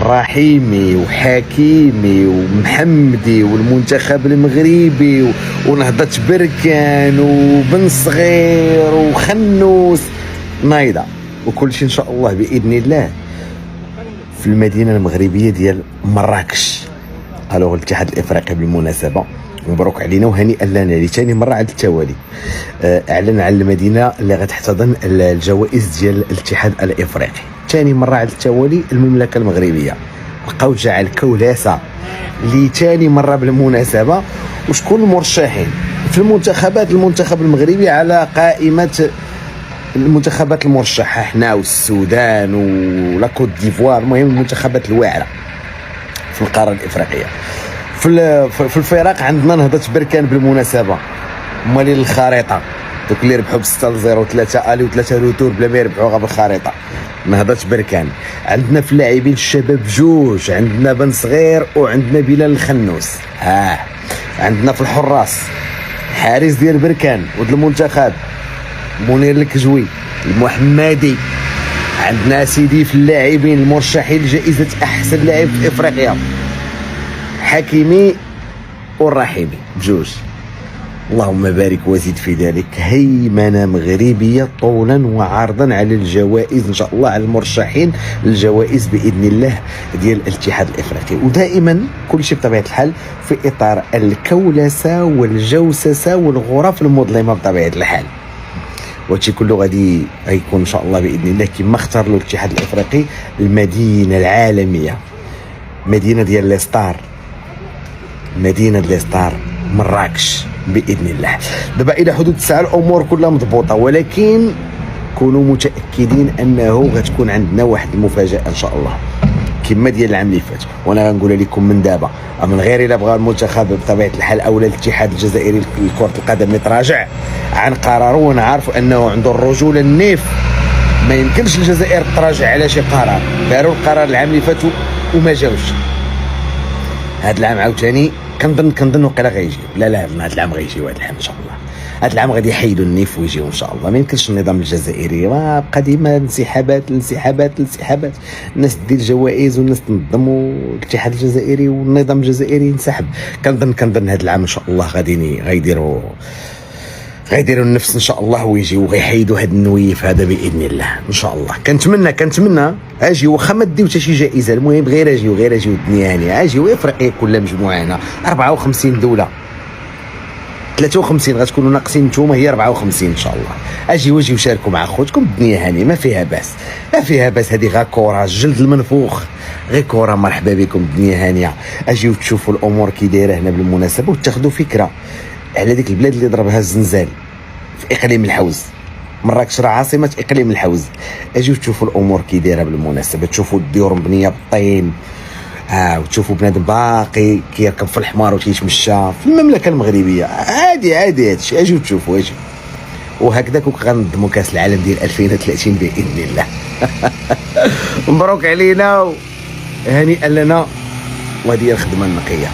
رحيمي وحكيمي ومحمدي والمنتخب المغربي ونهضة بركان وبن صغير وخنوس نايضة وكل شيء ان شاء الله باذن الله في المدينه المغربيه ديال مراكش. الوغ الاتحاد الافريقي بالمناسبه مبروك علينا وهنيئا لنا لثاني مره على التوالي اعلن على المدينه اللي غتحتضن الجوائز ديال الاتحاد الافريقي. ثاني مره على التوالي المملكه المغربيه بقاو جعل كولاسه لثاني مره بالمناسبه. وشكون المرشحين في المنتخبات؟ المنتخب المغربي على قائمه المنتخبات المرشحه حنا والسودان ولا كوت ديفوار، المهم المنتخبات الواعره في القاره الافريقيه. في الفرق عندنا نهضة بركان بالمناسبه مالين الخريطه، دوك اللي ربحوا ب 6-0 و3 الي و3 روتور بلا ما يربحوا غير بالخريطه، نهضة بركان. عندنا في اللاعبين الشباب جوج، عندنا بن صغير وعندنا بلال الخنوس. عندنا في الحراس حارس ديال بركان ود المنتخب منير الكجوي المحمدي. عندنا سيدي في اللاعبين المرشحين لجائزة أحسن لاعب في إفريقيا حكيمي والرحيمي بجوج. اللهم بارك وزيد في ذلك. هيمنة مغربية طولا وعرضا على الجوائز إن شاء الله، على المرشحين للجوائز بإذن الله ديال الاتحاد الإفريقي. ودائما كل شيء بطبيعة الحال في إطار الكولسة والجوسسة والغرف المظلمة بطبيعة الحال. وهادشي كله غادي غيكون ان شاء الله باذن الله كما اختار له الاتحاد الافريقي المدينه العالميه، مدينه ديال ليستار، مدينه ليستار مراكش باذن الله. دابا الى حدود الساعه الامور كلها مضبوطه، ولكن كونوا متاكدين انه غتكون عندنا واحد المفاجاه ان شاء الله كما ديال العام اللي فات. وانا غنقولها لكم من دابا، من غير الا بغى المنتخب بطبيعه الحال او الاتحاد الجزائري لكره القدم يتراجع عن قراره، ونعرف انه عنده الرجوله النيف، ما يمكنش الجزائر تراجع على شي قرار. داروا القرار العام اللي فات وما جاوش. هذا العام عاوتاني كنظن وقيلا غيجي. لا هذا العام غيجي، هذا العام ان شاء الله هذا العام غادي يحيدوا النيف ويجيو ان شاء الله. ما يمكنش النظام الجزائري ما بقى ديما انسحابات، الناس دير جوائز والناس تنظم والاتحاد الجزائري والنظام الجزائري ينسحب. كنظن هذا العام ان شاء الله غيديروا النفس ان شاء الله ويجيو وغيحيدوا هذا النويف هذا باذن الله ان شاء الله. كنتمنى اجي واخا ما ديو حتى شي جائزه، المهم غير اجيو الدنيا هانيه. اجيو افريقيا كلها مجموعه هنا 54 دوله، 53 غتكونوا ناقصين نتوما، هي 54 ان شاء الله. اجيو شاركوا مع خوتكم، الدنيا هانيه ما فيها باس. هذه غير كره جلد المنفوخ، غير كره. مرحبا بكم، الدنيا هانيه. اجيو تشوفوا الامور كي دايره هنا بالمناسبه وتاخذوا فكره على ديك البلاد اللي ضربها الزنزال في اقليم الحوز. مراكش راه عاصمه اقليم الحوز. اجيو تشوفوا الامور كي دايره بالمناسبه، تشوفوا الديور مبنيه بالطين، وتشوفوا بنادم باقي كيركب في الحمار وتيتمشى في المملكه المغربيه. عادي هادشي. اجيو تشوفوا وهكذاك غنظموا كاس العالم ديال 2030 باذن الله. مبروك علينا، هنيئا لنا، وهذه الخدمه النقيه.